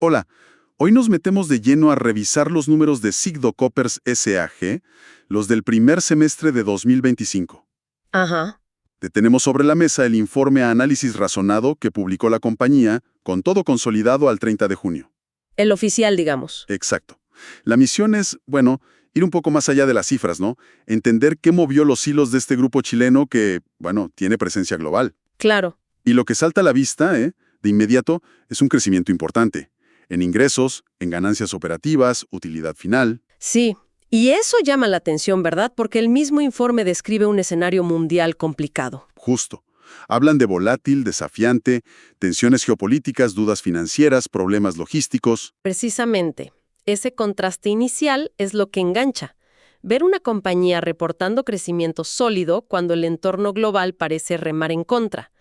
Hola, hoy nos metemos de lleno a revisar los números de Sigdo Coppers SAG, los del primer semestre de 2025. Ajá. Te tenemos sobre la mesa el informe a análisis razonado que publicó la compañía, con todo consolidado al 30 de junio. El oficial, digamos. Exacto. La misión es, bueno, ir un poco más allá de las cifras, ¿no? Entender qué movió los hilos de este grupo chileno que, bueno, tiene presencia global. Claro. Y lo que salta a la vista, de inmediato, es un crecimiento importante. En ingresos, en ganancias operativas, utilidad final. Sí. Y eso llama la atención, ¿verdad? Porque el mismo informe describe un escenario mundial complicado. Justo. Hablan de volátil, desafiante, tensiones geopolíticas, dudas financieras, problemas logísticos. Precisamente, ese contraste inicial es lo que engancha. Ver una compañía reportando crecimiento sólido cuando el entorno global parece remar en contra.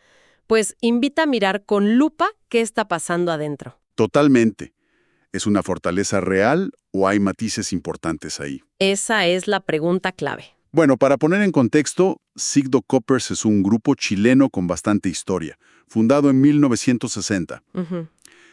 Pues invita a mirar con lupa qué está pasando adentro. Totalmente. ¿Es una fortaleza real o hay matices importantes ahí? Esa es la pregunta clave. Bueno, para poner en contexto, Sigdo Coppers es un grupo chileno con bastante historia, fundado en 1960. Ujú.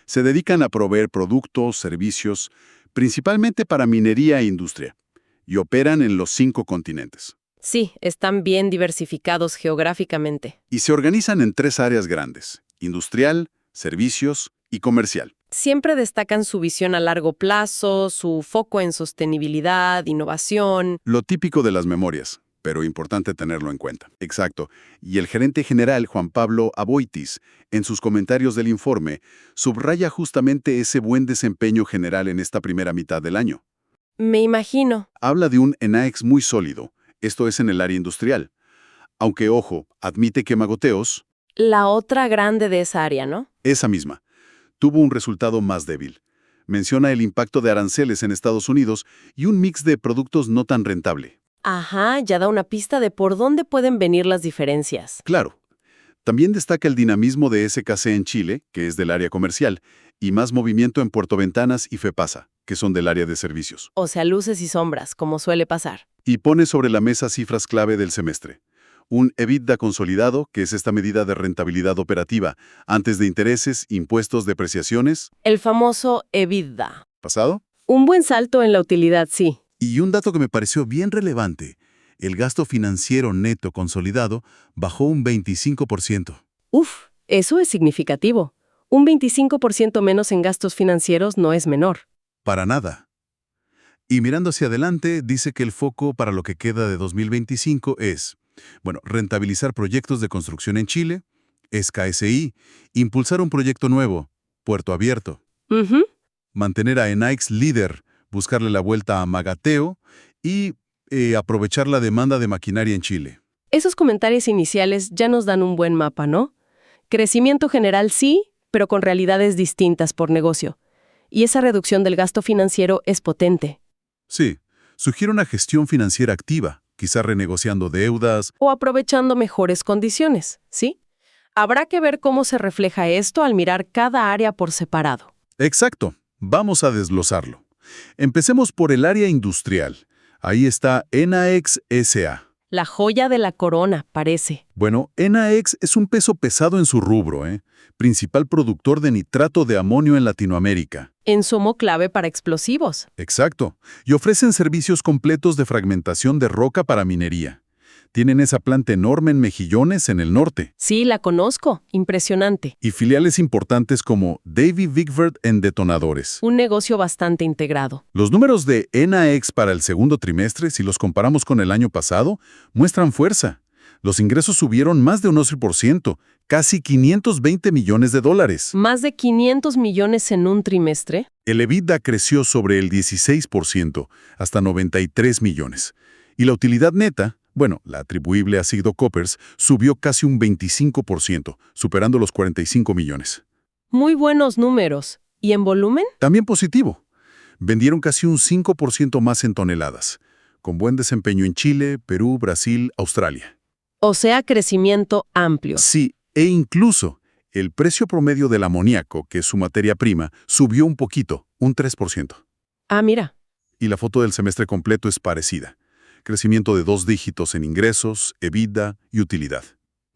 Se dedican a proveer productos, servicios, principalmente para minería e industria, y operan en los 5 continentes. Sí, están bien diversificados geográficamente. Y se organizan en 3 áreas grandes: industrial, servicios y comercial. Siempre destacan su visión a largo plazo, su foco en sostenibilidad, innovación. Lo típico de las memorias, pero importante tenerlo en cuenta. Exacto. Y el gerente general, Juan Pablo Aboitis, en sus comentarios del informe, subraya justamente ese buen desempeño general en esta primera mitad del año. Me imagino. Habla de un ENAEX muy sólido, esto es en el área industrial. Aunque, ojo, admite que Magoteos, La otra grande de esa área, ¿no? esa misma, tuvo un resultado más débil. Menciona el impacto de aranceles en Estados Unidos y un mix de productos no tan rentable. Ajá, ya da una pista de por dónde pueden venir las diferencias. Claro. También destaca el dinamismo de SKC en Chile, que es del área comercial, y más movimiento en Puerto Ventanas y FEPASA, que son del área de servicios. O sea, luces y sombras, como suele pasar. Y pone sobre la mesa cifras clave del semestre. Un EBITDA consolidado, que es esta medida de rentabilidad operativa, antes de intereses, impuestos, depreciaciones. El famoso EBITDA. ¿Pasado? Un buen salto en la utilidad, sí. Y un dato que me pareció bien relevante: el gasto financiero neto consolidado bajó un 25%. Uf, eso es significativo. Un 25% menos en gastos financieros no es menor. Para nada. Y mirando hacia adelante, dice que el foco para lo que queda de 2025 es, bueno, rentabilizar proyectos de construcción en Chile, SKSI, impulsar un proyecto nuevo, Puerto Abierto, Ujú. mantener a Enaix líder, buscarle la vuelta a Magateo y aprovechar la demanda de maquinaria en Chile. Esos comentarios iniciales ya nos dan un buen mapa, ¿no? Crecimiento general sí, pero con realidades distintas por negocio. Y esa reducción del gasto financiero es potente. Sí, sugiere una gestión financiera activa, quizá renegociando deudas. O aprovechando mejores condiciones, ¿sí? Habrá que ver cómo se refleja esto al mirar cada área por separado. Exacto, vamos a desglosarlo. Empecemos por el área industrial. Ahí está Enaex SA. La joya de la corona, parece. Bueno, Enaex es un peso pesado en su rubro, principal productor de nitrato de amonio en Latinoamérica. Insumo clave para explosivos. Exacto, y ofrecen servicios completos de fragmentación de roca para minería. Tienen esa planta enorme en Mejillones, en el norte, Sí, la conozco. Impresionante. y filiales importantes como Davy Vigvert en detonadores. Un negocio bastante integrado. Los números de Enaex para el segundo trimestre, si los comparamos con el año pasado, muestran fuerza. Los ingresos subieron más de un 11%, casi $520 millones. Más de 500 millones en un trimestre. El EBITDA creció sobre el 16%, hasta 93 millones. Y la utilidad neta, bueno, la atribuible a Sigdo Coppers, subió casi un 25%, superando los 45 millones. Muy buenos números. ¿Y en volumen? También positivo. Vendieron casi un 5% más en toneladas, con buen desempeño en Chile, Perú, Brasil, Australia. O sea, crecimiento amplio. Sí, e incluso el precio promedio del amoníaco, que es su materia prima, subió un poquito, un 3%. Ah, mira. Y la foto del semestre completo es parecida. Crecimiento de 2 dígitos en ingresos, EBITDA y utilidad.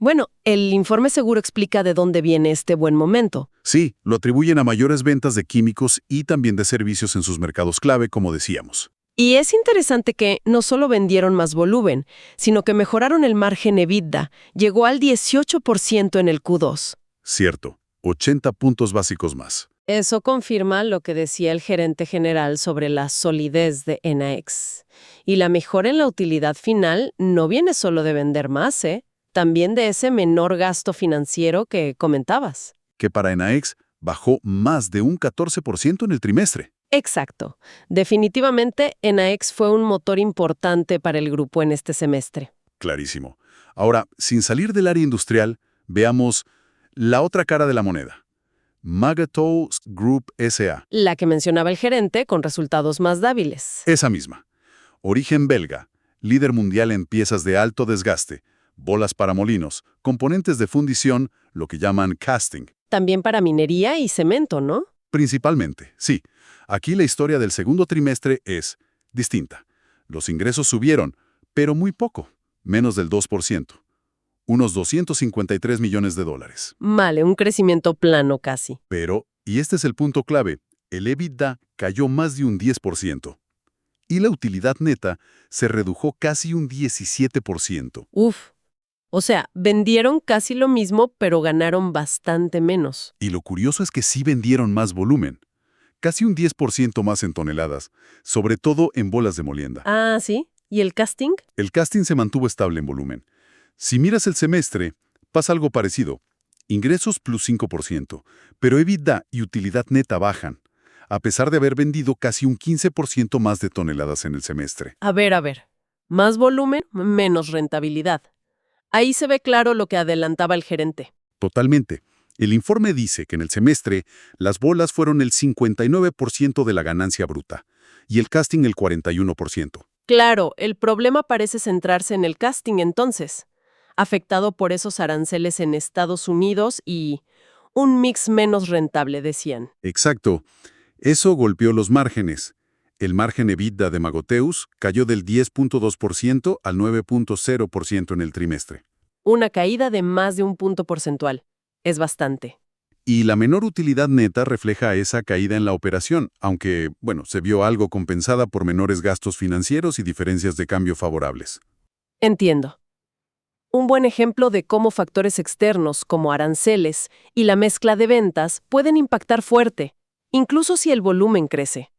Bueno, el informe seguro explica de dónde viene este buen momento. Sí, lo atribuyen a mayores ventas de químicos y también de servicios en sus mercados clave, como decíamos. Y es interesante que no solo vendieron más volumen, sino que mejoraron el margen EBITDA. Llegó al 18% en el Q2. Cierto, 80 puntos básicos más. Eso confirma lo que decía el gerente general sobre la solidez de NX. Y la mejora en la utilidad final no viene solo de vender más, ¿eh? También de ese menor gasto financiero que comentabas. Que para Enaex bajó más de un 14% en el trimestre. Exacto. Definitivamente, NX fue un motor importante para el grupo en este semestre. Clarísimo. Ahora, sin salir del área industrial, veamos la otra cara de la moneda. Magotteaux Group S.A. La que mencionaba el gerente con resultados más débiles. Esa misma. Origen belga, líder mundial en piezas de alto desgaste, bolas para molinos, componentes de fundición, lo que llaman casting. También para minería y cemento, ¿no? Principalmente, sí. Aquí la historia del segundo trimestre es distinta. Los ingresos subieron, pero muy poco, menos del 2%, unos 253 millones de dólares. Vale, un crecimiento plano casi. Pero, y este es el punto clave, el EBITDA cayó más de un 10%. Y la utilidad neta se redujo casi un 17%. Uf. O sea, vendieron casi lo mismo, pero ganaron bastante menos. Y lo curioso es que sí vendieron más volumen, casi un 10% más en toneladas, sobre todo en bolas de molienda. Ah, ¿sí? ¿Y el casting? El casting se mantuvo estable en volumen. Si miras el semestre, pasa algo parecido. Ingresos plus 5%, pero EBITDA y utilidad neta bajan, a pesar de haber vendido casi un 15% más de toneladas en el semestre. A ver. Más volumen, menos rentabilidad. Ahí se ve claro lo que adelantaba el gerente. Totalmente. El informe dice que en el semestre las bolas fueron el 59% de la ganancia bruta y el casting el 41%. Claro, el problema parece centrarse en el casting entonces, afectado por esos aranceles en Estados Unidos y un mix menos rentable, decían. Exacto. Eso golpeó los márgenes. El margen EBITDA de Magotteaux cayó del 10.2% al 9.0% en el trimestre. Una caída de más de un punto porcentual. Es bastante. Y la menor utilidad neta refleja esa caída en la operación, aunque, se vio algo compensada por menores gastos financieros y diferencias de cambio favorables. Entiendo. Un buen ejemplo de cómo factores externos como aranceles y la mezcla de ventas pueden impactar fuerte, incluso si el volumen crece.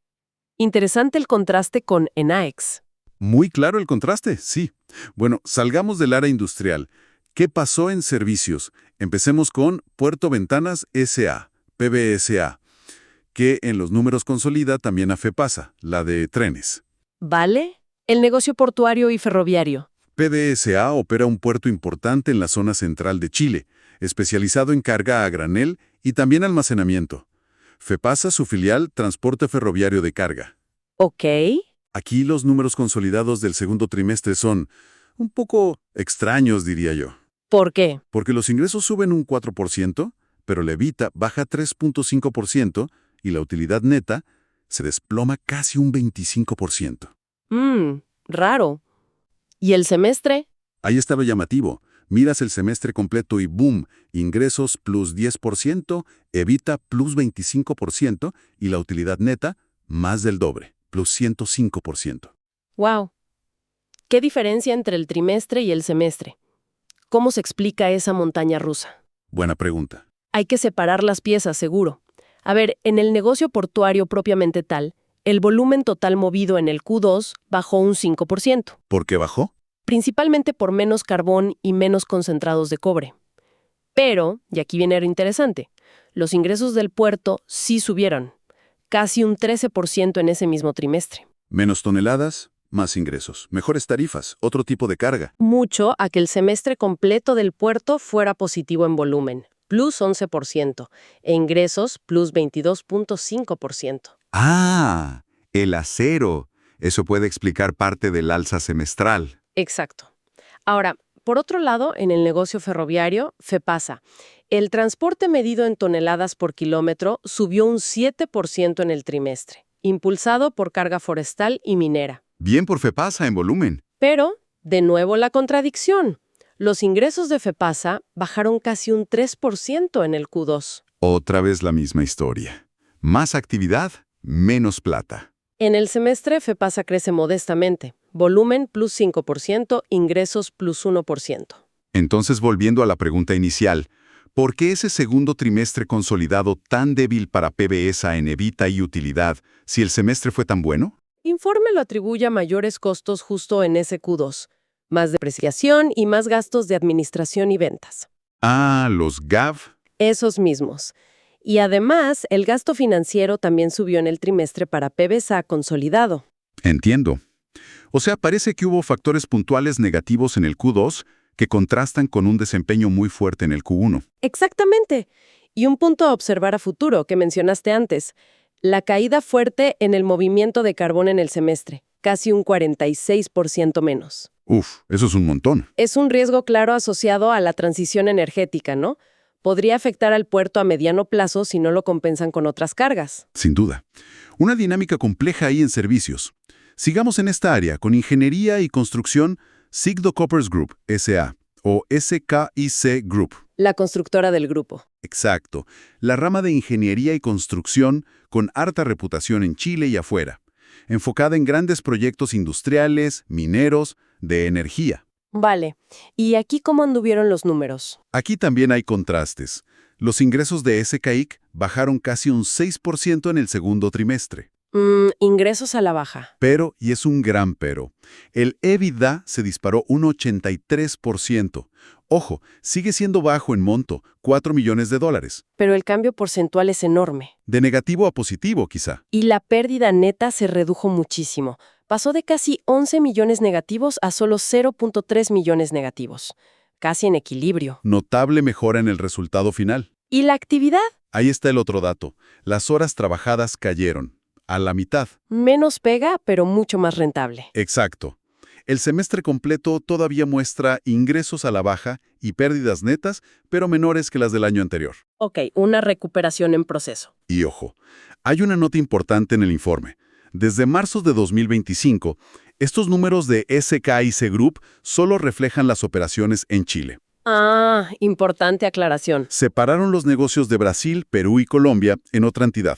Interesante el contraste con Enaex. Muy claro el contraste, sí. Bueno, salgamos del área industrial. ¿Qué pasó en servicios? Empecemos con Puerto Ventanas S.A., PVSA, que en los números consolida también a FEPASA, la de trenes. ¿Vale? El negocio portuario y ferroviario. PVSA opera un puerto importante en la zona central de Chile, especializado en carga a granel y también almacenamiento. FEPASA, su filial, transporte ferroviario de carga. Ok. Aquí los números consolidados del segundo trimestre son un poco extraños, diría yo. ¿Por qué? Porque los ingresos suben un 4%, pero la EBITDA baja 3.5% y la utilidad neta se desploma casi un 25%. Raro. ¿Y el semestre? Ahí estaba llamativo. Miras el semestre completo y ¡boom! Ingresos plus 10%, EBITDA plus 25% y la utilidad neta más del doble, plus 105%. Wow. ¿Qué diferencia entre el trimestre y el semestre? ¿Cómo se explica esa montaña rusa? Buena pregunta. Hay que separar las piezas, seguro. A ver, en el negocio portuario propiamente tal, el volumen total movido en el Q2 bajó un 5%, ¿Por qué bajó? principalmente por menos carbón y menos concentrados de cobre. Pero, y aquí viene lo interesante, los ingresos del puerto sí subieron, casi un 13% en ese mismo trimestre. Menos toneladas, más ingresos. Mejores tarifas, otro tipo de carga. Mucho a que el semestre completo del puerto fuera positivo en volumen, plus 11%, e ingresos, plus 22.5%. Ah, el acero. Eso puede explicar parte del alza semestral. Exacto. Ahora, por otro lado, en el negocio ferroviario, FEPASA, el transporte medido en toneladas por kilómetro subió un 7% en el trimestre, impulsado por carga forestal y minera. Bien por FEPASA en volumen. Pero, de nuevo la contradicción. Los ingresos de FEPASA bajaron casi un 3% en el Q2. Otra vez la misma historia. Más actividad, menos plata. En el semestre, FEPASA crece modestamente. Volumen plus 5%, ingresos plus 1%. Entonces, volviendo a la pregunta inicial, ¿por qué ese segundo trimestre consolidado tan débil para PBSA en EBITDA y utilidad si el semestre fue tan bueno? Informe lo atribuye a mayores costos justo en ese Q2, más depreciación y más gastos de administración y ventas. Ah, los GAV. Esos mismos. Y además, el gasto financiero también subió en el trimestre para PBSA consolidado. Entiendo. O sea, parece que hubo factores puntuales negativos en el Q2 que contrastan con un desempeño muy fuerte en el Q1. Exactamente. Y un punto a observar a futuro que mencionaste antes, la caída fuerte en el movimiento de carbón en el semestre, casi un 46% menos. Uf, eso es un montón. Es un riesgo claro asociado a la transición energética, ¿no? Podría afectar al puerto a mediano plazo si no lo compensan con otras cargas. Sin duda. Una dinámica compleja ahí en servicios. Sigamos en esta área con ingeniería y construcción Sigdo Coppers Group, S.A. o SKIC Group. La constructora del grupo. Exacto. La rama de ingeniería y construcción con harta reputación en Chile y afuera. Enfocada en grandes proyectos industriales, mineros, de energía. Vale. ¿Y aquí cómo anduvieron los números? Aquí también hay contrastes. Los ingresos de SKIC bajaron casi un 6% en el segundo trimestre. Ingresos a la baja. Pero, y es un gran pero, el EBITDA se disparó un 83%. Ojo, sigue siendo bajo en monto, $4 millones. Pero el cambio porcentual es enorme. De negativo a positivo, quizá. Y la pérdida neta se redujo muchísimo. Pasó de casi 11 millones negativos a solo 0.3 millones negativos. Casi en equilibrio. Notable mejora en el resultado final. ¿Y la actividad? Ahí está el otro dato. Las horas trabajadas cayeron. A la mitad. Menos pega, pero mucho más rentable. Exacto. El semestre completo todavía muestra ingresos a la baja y pérdidas netas, pero menores que las del año anterior. Ok, una recuperación en proceso. Y ojo, hay una nota importante en el informe. Desde marzo de 2025, estos números de SKIC Group solo reflejan las operaciones en Chile. Ah, importante aclaración. Separaron los negocios de Brasil, Perú y Colombia en otra entidad,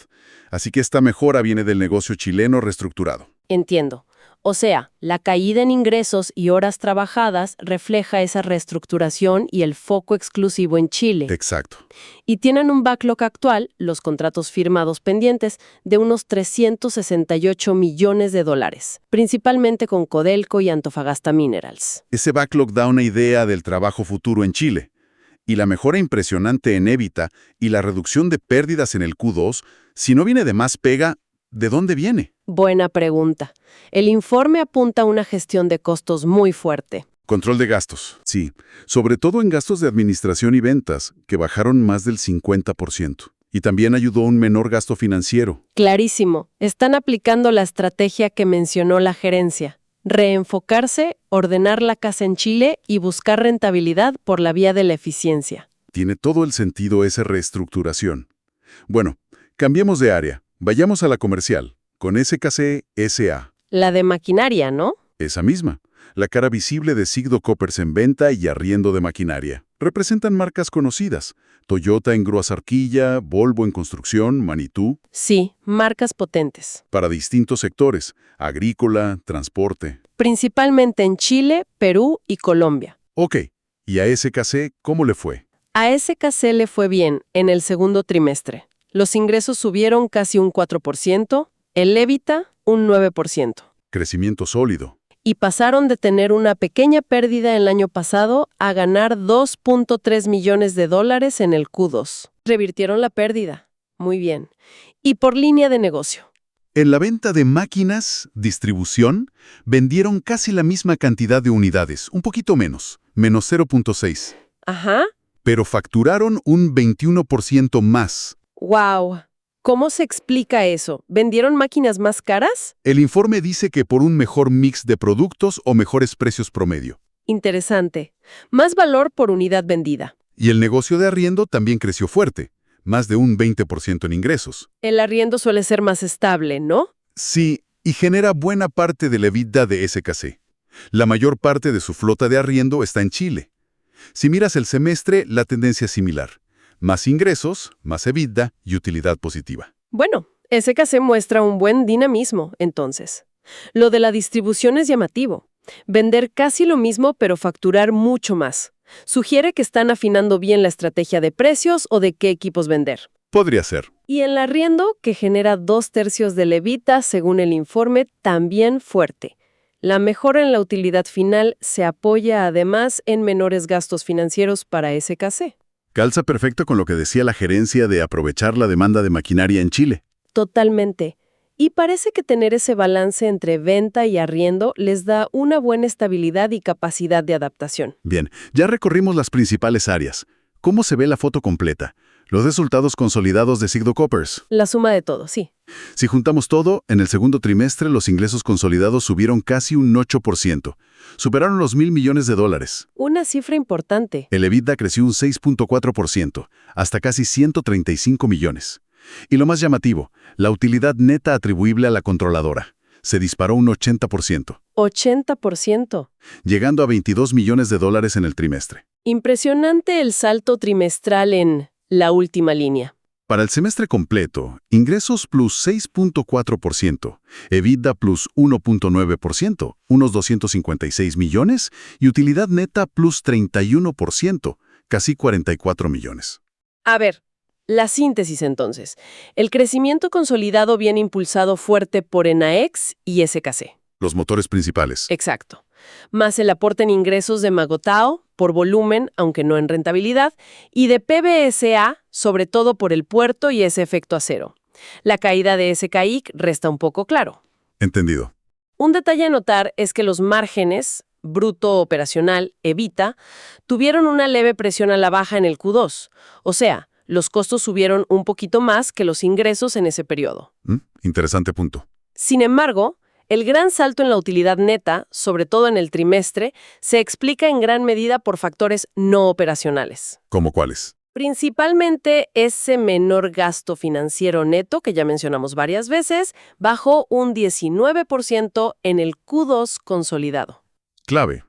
así que esta mejora viene del negocio chileno reestructurado. Entiendo. O sea, la caída en ingresos y horas trabajadas refleja esa reestructuración y el foco exclusivo en Chile. Exacto. Y tienen un backlog actual, los contratos firmados pendientes, de unos $368 millones, principalmente con Codelco y Antofagasta Minerals. Ese backlog da una idea del trabajo futuro en Chile. Y la mejora impresionante en EBITDA y la reducción de pérdidas en el Q2, si no viene de más pega, ¿de dónde viene? Buena pregunta. El informe apunta a una gestión de costos muy fuerte. Control de gastos, sí. Sobre todo en gastos de administración y ventas, que bajaron más del 50%. Y también ayudó un menor gasto financiero. Clarísimo. Están aplicando la estrategia que mencionó la gerencia. Reenfocarse, ordenar la casa en Chile y buscar rentabilidad por la vía de la eficiencia. Tiene todo el sentido esa reestructuración. Bueno, cambiemos de área. Vayamos a la comercial, con SKC SA. La de maquinaria, ¿no? Esa misma. La cara visible de Sigdo Coppers en venta y arriendo de maquinaria. Representan marcas conocidas. Toyota en grúas arquilla, Volvo en construcción, Manitú. Sí, marcas potentes. Para distintos sectores, agrícola, transporte. Principalmente en Chile, Perú y Colombia. Ok, ¿y a SKC cómo le fue? A SKC le fue bien en el segundo trimestre. Los ingresos subieron casi un 4%, el EBITDA un 9%. Crecimiento sólido. Y pasaron de tener una pequeña pérdida el año pasado a ganar $2.3 millones en el Q2. Revirtieron la pérdida. Muy bien. Y por línea de negocio. En la venta de máquinas, distribución, vendieron casi la misma cantidad de unidades, un poquito menos, menos 0.6. Ajá. Pero facturaron un 21% más. ¡Wow! ¿Cómo se explica eso? ¿Vendieron máquinas más caras? El informe dice que por un mejor mix de productos o mejores precios promedio. Interesante. Más valor por unidad vendida. Y el negocio de arriendo también creció fuerte, más de un 20% en ingresos. El arriendo suele ser más estable, ¿no? Sí, y genera buena parte de la EBITDA de SKC. La mayor parte de su flota de arriendo está en Chile. Si miras el semestre, la tendencia es similar. Más ingresos, más EBITDA y utilidad positiva. Bueno, SKC muestra un buen dinamismo, entonces. Lo de la distribución es llamativo. Vender casi lo mismo, pero facturar mucho más. Sugiere que están afinando bien la estrategia de precios o de qué equipos vender. Podría ser. Y el arriendo, que genera 2/3 del EBITDA, según el informe, también fuerte. La mejora en la utilidad final se apoya además en menores gastos financieros para SKC. Calza perfecto con lo que decía la gerencia de aprovechar la demanda de maquinaria en Chile. Totalmente. Y parece que tener ese balance entre venta y arriendo les da una buena estabilidad y capacidad de adaptación. Bien, ya recorrimos las principales áreas. ¿Cómo se ve la foto completa? Los resultados consolidados de Sigdo Coppers. La suma de todo, sí. Si juntamos todo, en el segundo trimestre los ingresos consolidados subieron casi un 8%. Superaron los $1,000 millones. Una cifra importante. El EBITDA creció un 6.4%, hasta casi 135 millones. Y lo más llamativo, la utilidad neta atribuible a la controladora. Se disparó un 80%. 80%. Llegando a $22 millones en el trimestre. Impresionante el salto trimestral en la última línea. Para el semestre completo, ingresos plus 6.4%, EBITDA plus 1.9%, unos 256 millones, y utilidad neta plus 31%, casi 44 millones. A ver, la síntesis entonces. El crecimiento consolidado viene impulsado fuerte por Enaex y SKC. Los motores principales. Exacto. Más el aporte en ingresos de Magotao, por volumen, aunque no en rentabilidad, y de PBSA, sobre todo por el puerto y ese efecto acero. La caída de SKIC resta un poco claro. Entendido. Un detalle a notar es que los márgenes, bruto operacional, EBITDA, tuvieron una leve presión a la baja en el Q2. O sea, los costos subieron un poquito más que los ingresos en ese periodo. Interesante punto. Sin embargo, el gran salto en la utilidad neta, sobre todo en el trimestre, se explica en gran medida por factores no operacionales. ¿Cómo cuáles? Principalmente ese menor gasto financiero neto, que ya mencionamos varias veces, bajó un 19% en el Q2 consolidado. Clave.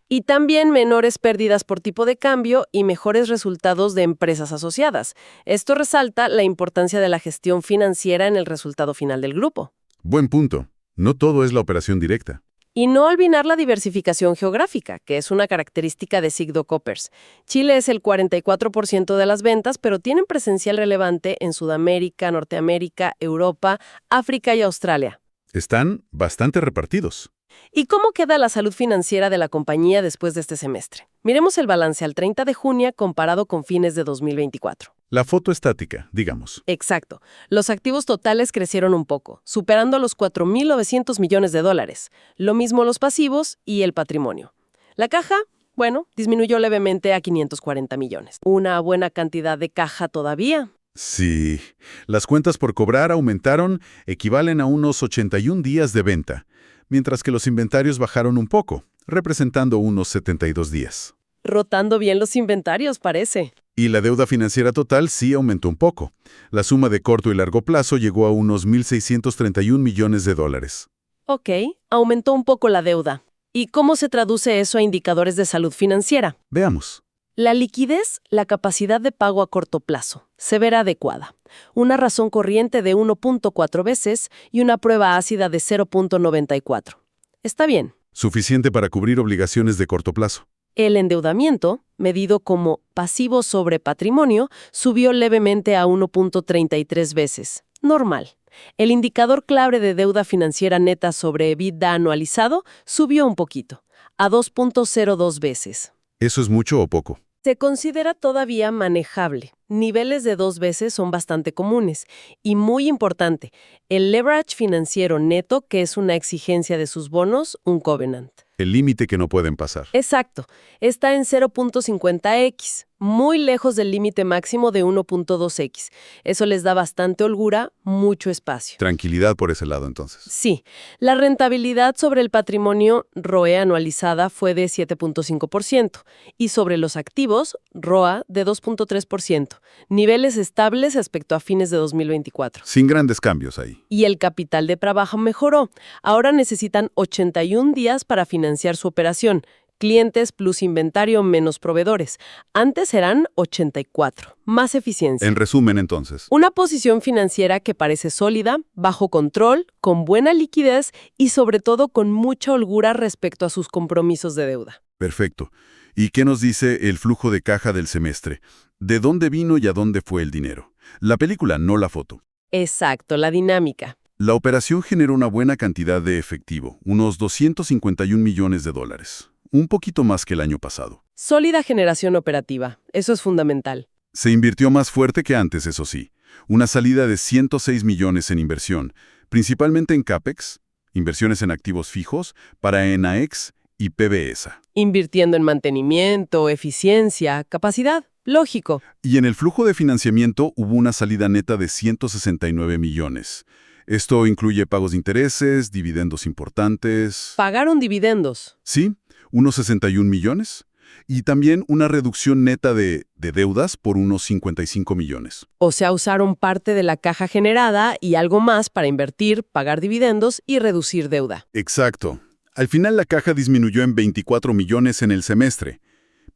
Y también menores pérdidas por tipo de cambio y mejores resultados de empresas asociadas. Esto resalta la importancia de la gestión financiera en el resultado final del grupo. Buen punto. No todo es la operación directa. Y no olvidar la diversificación geográfica, que es una característica de Sigdo Coppers. Chile es el 44% de las ventas, pero tienen presencial relevante en Sudamérica, Norteamérica, Europa, África y Australia. Están bastante repartidos. ¿Y cómo queda la salud financiera de la compañía después de este semestre? Miremos el balance al 30 de junio comparado con fines de 2024. La foto estática, digamos. Exacto. Los activos totales crecieron un poco, superando los $4.900 millones. Lo mismo los pasivos y el patrimonio. La caja, bueno, disminuyó levemente a 540 millones. Una buena cantidad de caja todavía. Sí. Las cuentas por cobrar aumentaron, equivalen a unos 81 días de venta, mientras que los inventarios bajaron un poco, representando unos 72 días. Rotando bien los inventarios, parece. Y la deuda financiera total sí aumentó un poco. La suma de corto y largo plazo llegó a unos $1,631 millones. Ok, aumentó un poco la deuda. ¿Y cómo se traduce eso a indicadores de salud financiera? Veamos. La liquidez, la capacidad de pago a corto plazo, se verá adecuada. Una razón corriente de 1.4 veces y una prueba ácida de 0.94. Está bien. Suficiente para cubrir obligaciones de corto plazo. El endeudamiento, medido como pasivo sobre patrimonio, subió levemente a 1.33 veces. Normal. El indicador clave de deuda financiera neta sobre EBITDA anualizado subió un poquito, a 2.02 veces. ¿Eso es mucho o poco? Se considera todavía manejable. Niveles de 2 veces son bastante comunes. Y muy importante, el leverage financiero neto, que es una exigencia de sus bonos, un covenant. El límite que no pueden pasar. Exacto. Está en 0.50x, muy lejos del límite máximo de 1.2x. Eso les da bastante holgura, mucho espacio. Tranquilidad por ese lado, entonces. Sí. La rentabilidad sobre el patrimonio ROE anualizada fue de 7.5% y sobre los activos, ROA, de 2.3%. Niveles estables respecto a fines de 2024. Sin grandes cambios ahí. Y el capital de trabajo mejoró. Ahora necesitan 81 días para financiar su operación, clientes plus inventario menos proveedores. Antes eran 84, más eficiencia. En resumen, entonces. Una posición financiera que parece sólida, bajo control, con buena liquidez y sobre todo con mucha holgura respecto a sus compromisos de deuda. Perfecto. ¿Y qué nos dice el flujo de caja del semestre? ¿De dónde vino y a dónde fue el dinero? La película, no la foto. Exacto, la dinámica. La operación generó una buena cantidad de efectivo, unos 251 millones de dólares. Un poquito más que el año pasado. Sólida generación operativa, eso es fundamental. Se invirtió más fuerte que antes, eso sí. Una salida de 106 millones en inversión, principalmente en CAPEX, inversiones en activos fijos, para ENAEX y PBESA. Invirtiendo en mantenimiento, eficiencia, capacidad. Lógico. Y en el flujo de financiamiento hubo una salida neta de 169 millones. Esto incluye pagos de intereses, dividendos importantes. Pagaron dividendos. Sí, unos 61 millones. Y también una reducción neta de deudas por unos 55 millones. O sea, usaron parte de la caja generada y algo más para invertir, pagar dividendos y reducir deuda. Exacto. Al final la caja disminuyó en 24 millones en el semestre,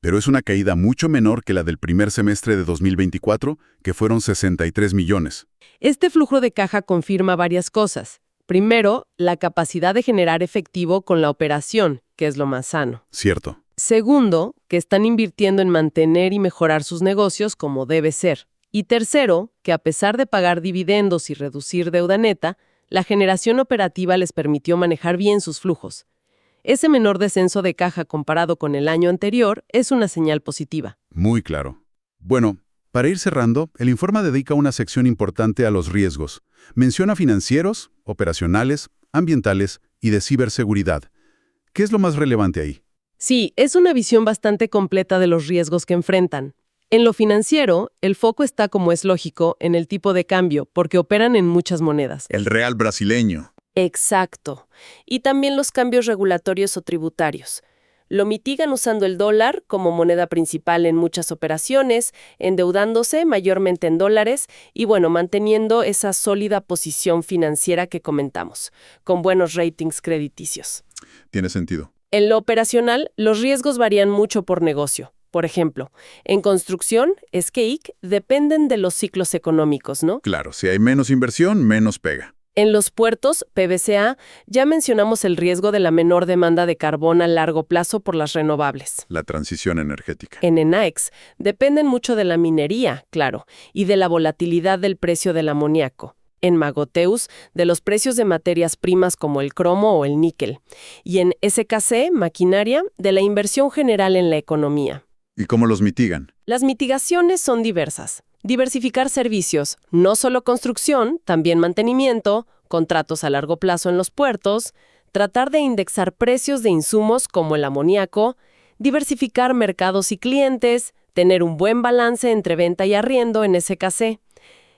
pero es una caída mucho menor que la del primer semestre de 2024, que fueron 63 millones. Este flujo de caja confirma varias cosas. Primero, la capacidad de generar efectivo con la operación, que es lo más sano. Cierto. Segundo, que están invirtiendo en mantener y mejorar sus negocios como debe ser. Y tercero, que a pesar de pagar dividendos y reducir deuda neta, la generación operativa les permitió manejar bien sus flujos. Ese menor descenso de caja comparado con el año anterior es una señal positiva. Muy claro. Bueno, para ir cerrando, el informe dedica una sección importante a los riesgos. Menciona financieros, operacionales, ambientales y de ciberseguridad. ¿Qué es lo más relevante ahí? Sí, es una visión bastante completa de los riesgos que enfrentan. En lo financiero, el foco está, como es lógico, en el tipo de cambio, porque operan en muchas monedas. El real brasileño. Exacto. Y también los cambios regulatorios o tributarios. Lo mitigan usando el dólar como moneda principal en muchas operaciones, endeudándose mayormente en dólares y, manteniendo esa sólida posición financiera que comentamos, con buenos ratings crediticios. Tiene sentido. En lo operacional, los riesgos varían mucho por negocio. Por ejemplo, en construcción, SCAIC dependen de los ciclos económicos, ¿no? Claro, si hay menos inversión, menos pega. En los puertos, PBCA, ya mencionamos el riesgo de la menor demanda de carbón a largo plazo por las renovables. La transición energética. En ENAEX, dependen mucho de la minería, claro, y de la volatilidad del precio del amoníaco. En Magoteus, de los precios de materias primas como el cromo o el níquel. Y en SKC, maquinaria, de la inversión general en la economía. ¿Y cómo los mitigan? Las mitigaciones son diversas. Diversificar servicios, no solo construcción, también mantenimiento, contratos a largo plazo en los puertos, tratar de indexar precios de insumos como el amoníaco, diversificar mercados y clientes, tener un buen balance entre venta y arriendo en SKC.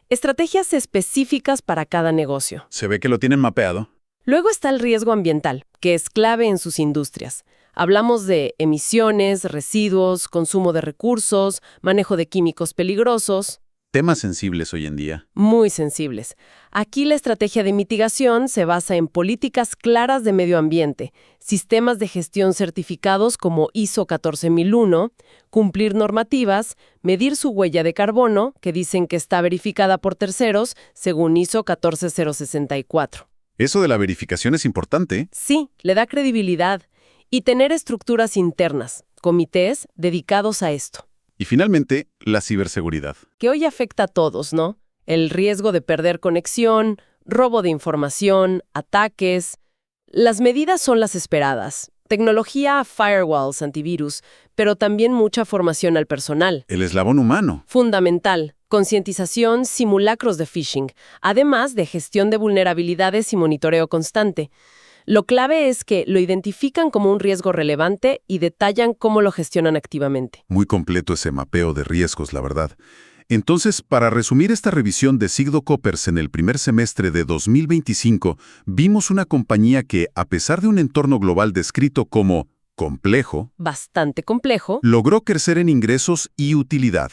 Estrategias específicas para cada negocio. Se ve que lo tienen mapeado. Luego está el riesgo ambiental, que es clave en sus industrias. Hablamos de emisiones, residuos, consumo de recursos, manejo de químicos peligrosos. Temas sensibles hoy en día. Muy sensibles. Aquí la estrategia de mitigación se basa en políticas claras de medio ambiente, sistemas de gestión certificados como ISO 14001, cumplir normativas, medir su huella de carbono, que dicen que está verificada por terceros, según ISO 14064. Eso de la verificación es importante. Sí, le da credibilidad. Y tener estructuras internas, comités dedicados a esto. Y finalmente, la ciberseguridad. Que hoy afecta a todos, ¿no? El riesgo de perder conexión, robo de información, ataques. Las medidas son las esperadas. Tecnología, firewalls, antivirus, pero también mucha formación al personal. El eslabón humano. Fundamental. Concientización, simulacros de phishing, además de gestión de vulnerabilidades y monitoreo constante. Lo clave es que lo identifican como un riesgo relevante y detallan cómo lo gestionan activamente. Muy completo ese mapeo de riesgos, la verdad. Entonces, para resumir esta revisión de Sigdo Coppers en el primer semestre de 2025, vimos una compañía que, a pesar de un entorno global descrito como complejo, bastante complejo, logró crecer en ingresos y utilidad.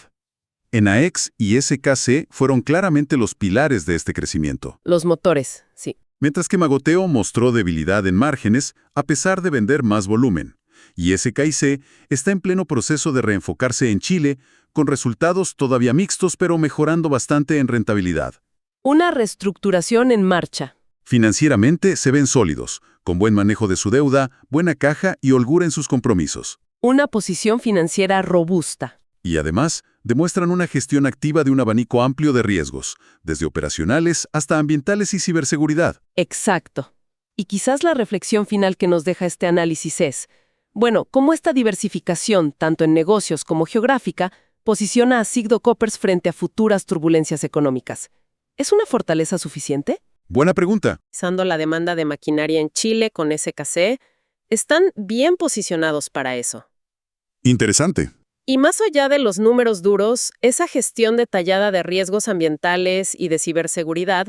ENAEX y SKC fueron claramente los pilares de este crecimiento. Los motores, sí. Mientras que Magoteo mostró debilidad en márgenes a pesar de vender más volumen. Y SKIC está en pleno proceso de reenfocarse en Chile, con resultados todavía mixtos pero mejorando bastante en rentabilidad. Una reestructuración en marcha. Financieramente se ven sólidos, con buen manejo de su deuda, buena caja y holgura en sus compromisos. Una posición financiera robusta. Y además, demuestran una gestión activa de un abanico amplio de riesgos, desde operacionales hasta ambientales y ciberseguridad. Exacto. Y quizás la reflexión final que nos deja este análisis es, bueno, cómo esta diversificación, tanto en negocios como geográfica, posiciona a Sigdo Coppers frente a futuras turbulencias económicas. ¿Es una fortaleza suficiente? Buena pregunta. Analizando la demanda de maquinaria en Chile con SKC, están bien posicionados para eso. Interesante. Y más allá de los números duros, esa gestión detallada de riesgos ambientales y de ciberseguridad,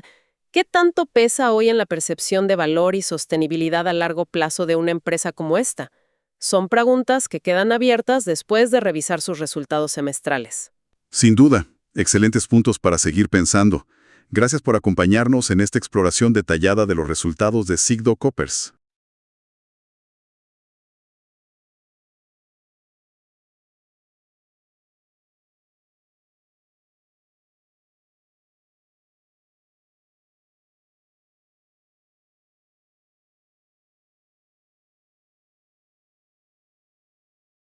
¿qué tanto pesa hoy en la percepción de valor y sostenibilidad a largo plazo de una empresa como esta? Son preguntas que quedan abiertas después de revisar sus resultados semestrales. Sin duda, excelentes puntos para seguir pensando. Gracias por acompañarnos en esta exploración detallada de los resultados de Sigdo Coppers.